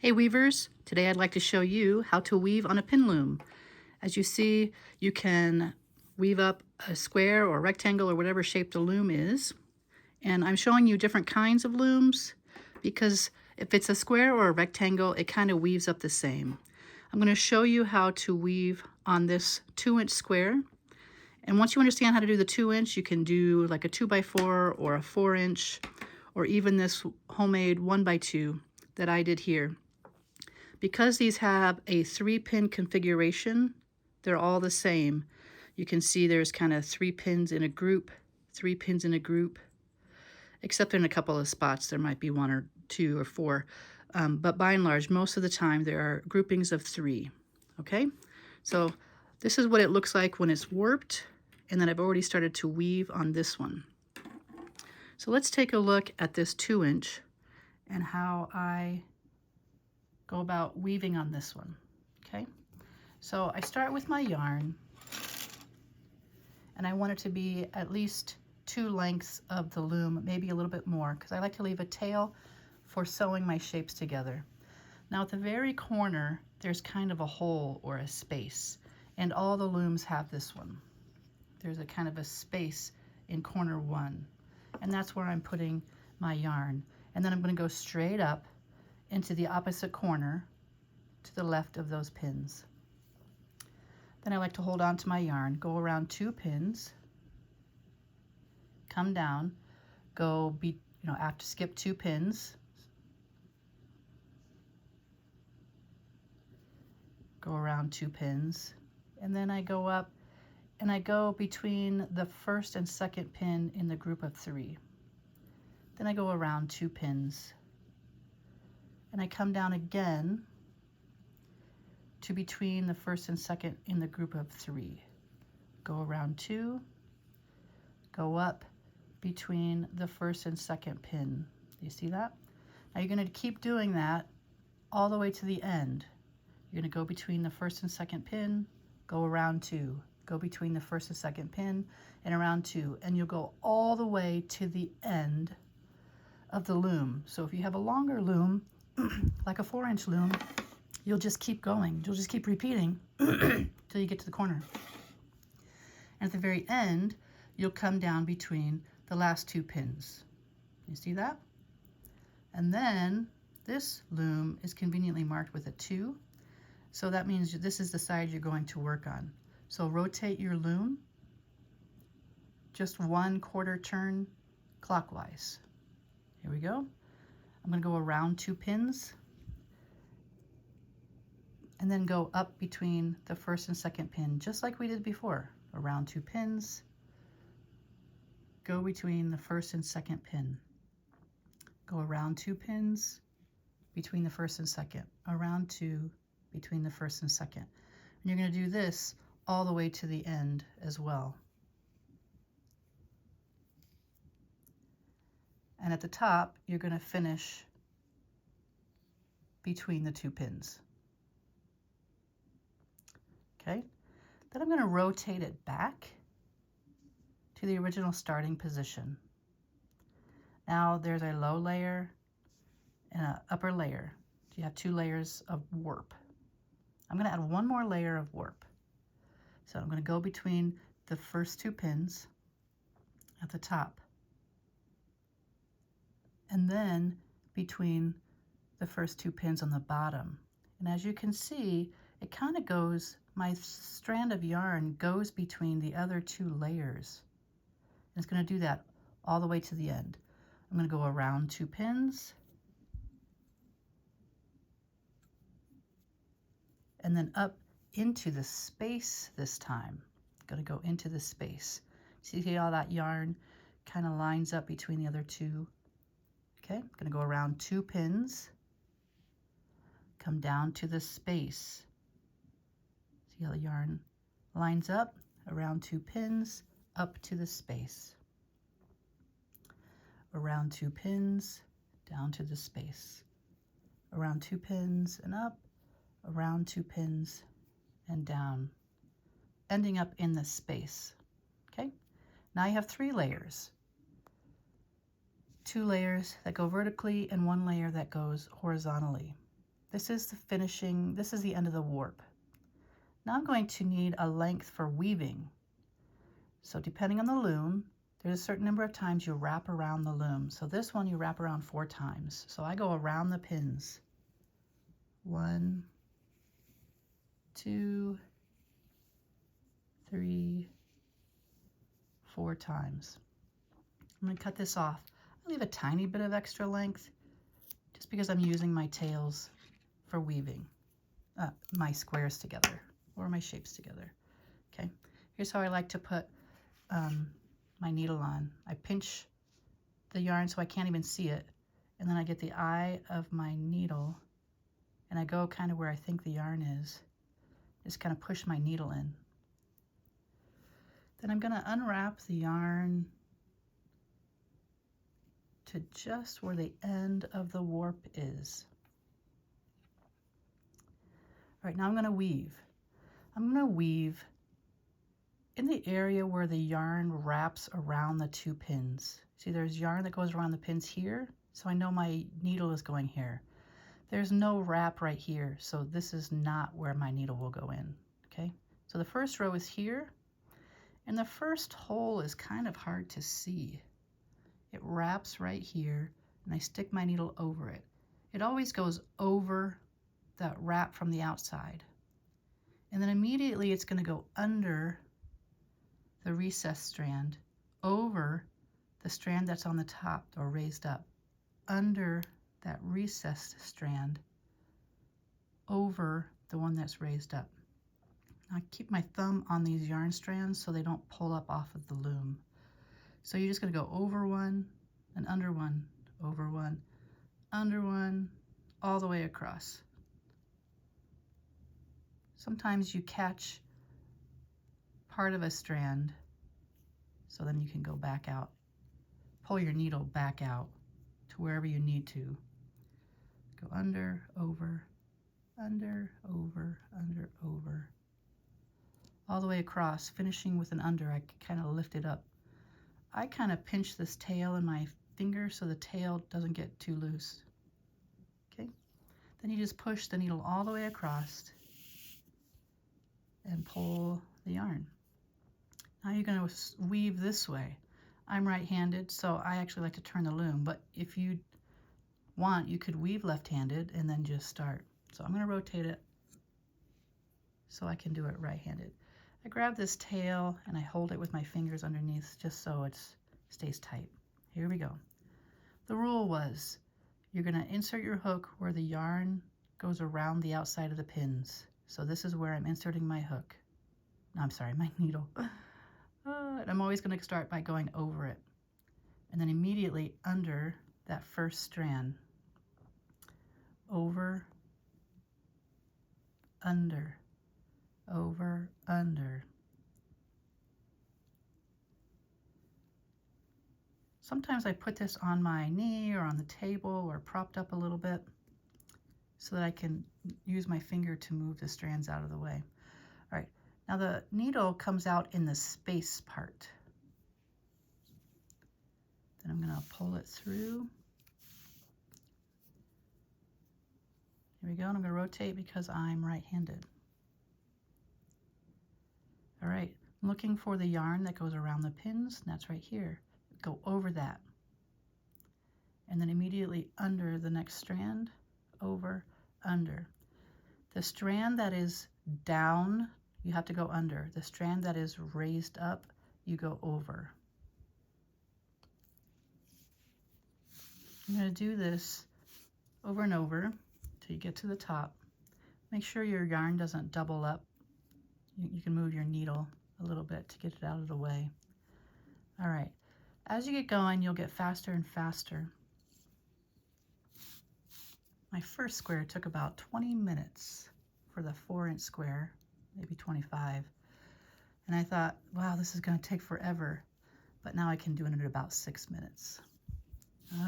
Hey weavers, today I'd like to show you how to weave on a pin loom. As you see, you can weave up a square or rectangle or whatever shape the loom is. And I'm showing you different kinds of looms because if it's a square or a rectangle, it kind of weaves up the same. I'm going to show you how to weave on this 2-inch square. And once you understand how to do the 2-inch, you can do like a 2x4 or a 4-inch, or even this homemade 1x2 that I did here. Because these have a 3-pin configuration, they're all the same. You can see there's kind of 3 pins in a group, 3 pins in a group, except in a couple of spots there might be 1 or 2 or 4. But by and large, most of the time there are groupings of 3. Okay, so this is what it looks like when it's warped, and then I've already started to weave on this one. So let's take a look at this 2-inch and how I go about weaving on this one. Okay, so I start with my yarn, and I want it to be at least 2 lengths of the loom, maybe a little bit more, because I like to leave a tail for sewing my shapes together. Now at the very corner there's kind of a hole or a space, and all the looms have this one. There's a kind of a space in corner 1, and that's where I'm putting my yarn. And then I'm going to go straight up into the opposite corner to the left of those pins. Then I like to hold on to my yarn, go around 2 pins, come down, I have to skip 2 pins, go around 2 pins, and then I go up and I go between the first and second pin in the group of 3. Then I go around 2 pins, and I come down again to between the first and second in the group of 3. Go around 2, go up between the first and second pin. You see that? Now you're going to keep doing that all the way to the end. You're going to go between the first and second pin, go around 2, go between the first and second pin, and around 2, and you'll go all the way to the end of the loom. So if you have a longer loom, like a 4-inch loom, you'll just keep going. You'll just keep repeating till you get to the corner. And at the very end, you'll come down between the last 2 pins. You see that? And then this loom is conveniently marked with a 2. So that means this is the side you're going to work on. So rotate your loom just 1/4 turn clockwise. Here we go. I'm going to go around 2 pins and then go up between the first and second pin, just like we did before. Around 2 pins, go between the first and second pin, go around 2 pins, between the first and second, around 2, between the first and second. And you're going to do this all the way to the end as well. And at the top, you're going to finish between the 2 pins. Okay, then I'm going to rotate it back to the original starting position. Now there's a low layer and an upper layer. You have 2 layers of warp. I'm going to add 1 more layer of warp. So I'm going to go between the first 2 pins at the top, and then between the first 2 pins on the bottom. And as you can see, it kind of goes, my strand of yarn goes between the other 2 layers. And it's going to do that all the way to the end. I'm going to go around 2 pins, and then up into the space this time. I'm going to go into the space. See how that yarn kind of lines up between the other 2? Okay, I'm going to go around 2 pins, come down to the space. See how the yarn lines up? Around 2 pins, up to the space. Around 2 pins, down to the space. Around 2 pins and up, around 2 pins and down, ending up in the space. Okay, now you have 3 layers. 2 layers that go vertically and 1 layer that goes horizontally. This is the finishing, this is the end of the warp. Now I'm going to need a length for weaving. So depending on the loom, there's a certain number of times you wrap around the loom. So this one you wrap around 4 times. So I go around the pins. 1, 2, 3, 4 times. I'm going to cut this off. I leave a tiny bit of extra length just because I'm using my tails for weaving my squares together or my shapes together. Okay, here's how I like to put my needle on. I pinch the yarn so I can't even see it, and then I get the eye of my needle and I go kind of where I think the yarn is. Just kind of push my needle in. Then I'm going to unwrap the yarn to just where the end of the warp is. All right, now I'm going to weave. I'm going to weave in the area where the yarn wraps around the 2 pins. See, there's yarn that goes around the pins here, so I know my needle is going here. There's no wrap right here, so this is not where my needle will go in, okay? So the first row is here, and the first hole is kind of hard to see. It wraps right here, and I stick my needle over it. It always goes over that wrap from the outside. And then immediately it's going to go under the recessed strand, over the strand that's on the top or raised up, under that recessed strand, over the one that's raised up. I keep my thumb on these yarn strands so they don't pull up off of the loom. So you're just going to go over one and under one, over one, under one, all the way across. Sometimes you catch part of a strand, so then you can go back out. Pull your needle back out to wherever you need to. Go under, over, under, over, under, over. All the way across, finishing with an under. I kind of lift it up. I kind of pinch this tail in my finger so the tail doesn't get too loose. Okay? Then you just push the needle all the way across and pull the yarn. Now you're going to weave this way. I'm right-handed, so I actually like to turn the loom, but if you want, you could weave left-handed and then just start. So I'm going to rotate it so I can do it right-handed. I grab this tail and I hold it with my fingers underneath just so it stays tight. Here we go. The rule was you're going to insert your hook where the yarn goes around the outside of the pins. So this is where I'm inserting my hook. No, I'm sorry, my needle. And I'm always going to start by going over it. And then immediately under that first strand. Over, under, over, under. Sometimes I put this on my knee or on the table or propped up a little bit so that I can use my finger to move the strands out of the way. All right, now the needle comes out in the space part. Then I'm going to pull it through. Here we go, and I'm going to rotate because I'm right-handed. All right, I'm looking for the yarn that goes around the pins, and that's right here. Go over that. And then immediately under the next strand, over, under. The strand that is down, you have to go under. The strand that is raised up, you go over. I'm going to do this over and over until you get to the top. Make sure your yarn doesn't double up. You can move your needle a little bit to get it out of the way. All right, as you get going, you'll get faster and faster. My first square took about 20 minutes for the 4-inch square, maybe 25. And I thought, wow, this is going to take forever. But now I can do it in about 6 minutes.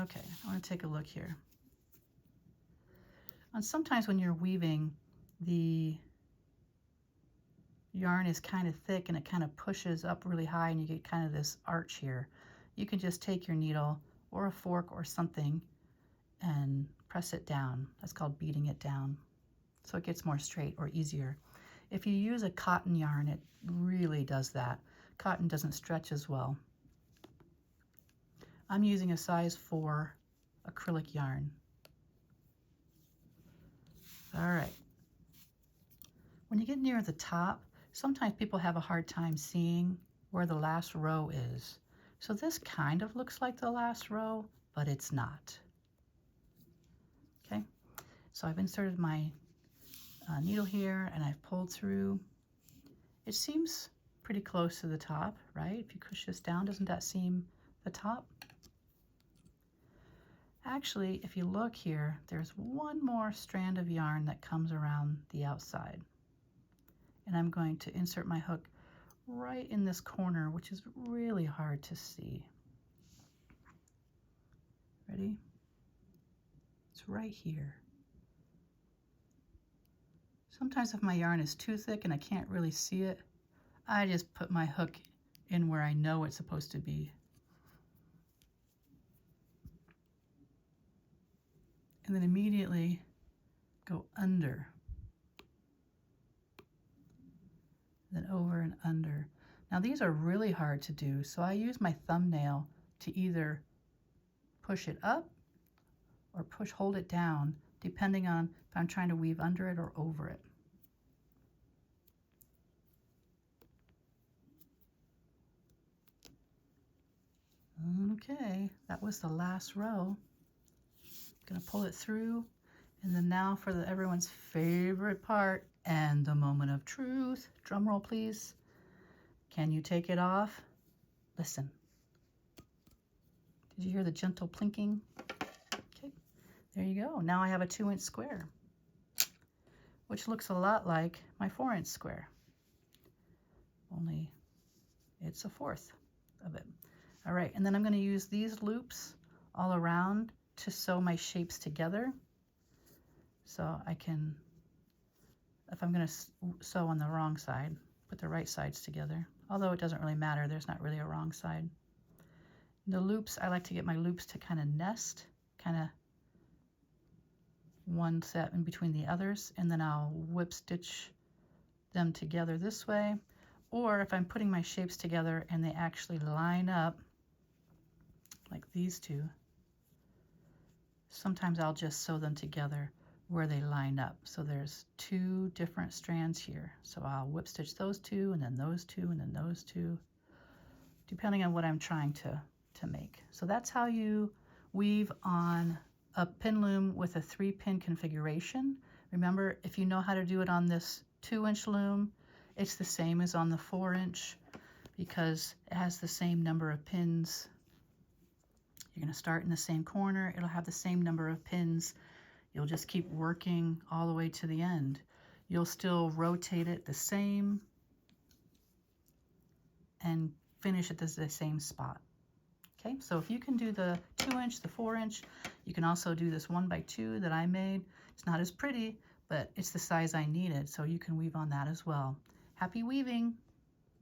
Okay, I want to take a look here. And sometimes when you're weaving, the yarn is kind of thick and it kind of pushes up really high and you get kind of this arch here. You can just take your needle or a fork or something and press it down. That's called beating it down. So it gets more straight or easier. If you use a cotton yarn, it really does that. Cotton doesn't stretch as well. I'm using a size 4 acrylic yarn. All right. When you get near the top, sometimes people have a hard time seeing where the last row is. So this kind of looks like the last row, but it's not. Okay, so I've inserted my needle here and I've pulled through. It seems pretty close to the top, right? If you push this down, doesn't that seem the top? Actually, if you look here, there's one more strand of yarn that comes around the outside. And I'm going to insert my hook right in this corner, which is really hard to see. Ready? It's right here. Sometimes if my yarn is too thick and I can't really see it, I just put my hook in where I know it's supposed to be. And then immediately go under. Then over and under. Now these are really hard to do, so I use my thumbnail to either push it up or hold it down, depending on if I'm trying to weave under it or over it. Okay, that was the last row. Gonna pull it through, and then now for everyone's favorite part and the moment of truth. Drum roll, please. Can you take it off? Listen. Did you hear the gentle plinking? Okay, there you go. Now I have a 2-inch square, which looks a lot like my 4-inch square, only it's a 1/4 of it. All right, and then I'm going to use these loops all around to sew my shapes together. So I can, if I'm going to sew on the wrong side, put the right sides together. Although it doesn't really matter, there's not really a wrong side. The loops, I like to get my loops to kind of nest, kind of one set in between the others, and then I'll whip stitch them together this way. Or if I'm putting my shapes together and they actually line up, like these two, sometimes I'll just sew them together where they line up. So there's 2 different strands here. So I'll whip stitch those 2, and then those 2, and then those 2, depending on what I'm trying to make. So that's how you weave on a pin loom with a 3-pin configuration. Remember, if you know how to do it on this 2-inch loom, it's the same as on the 4-inch because it has the same number of pins. You're going to start in the same corner. It'll have the same number of pins. You'll just keep working all the way to the end. You'll still rotate it the same and finish at the same spot. Okay, so if you can do the 2-inch, the 4-inch, you can also do this 1x2 that I made. It's not as pretty, but it's the size I needed, so you can weave on that as well. Happy weaving!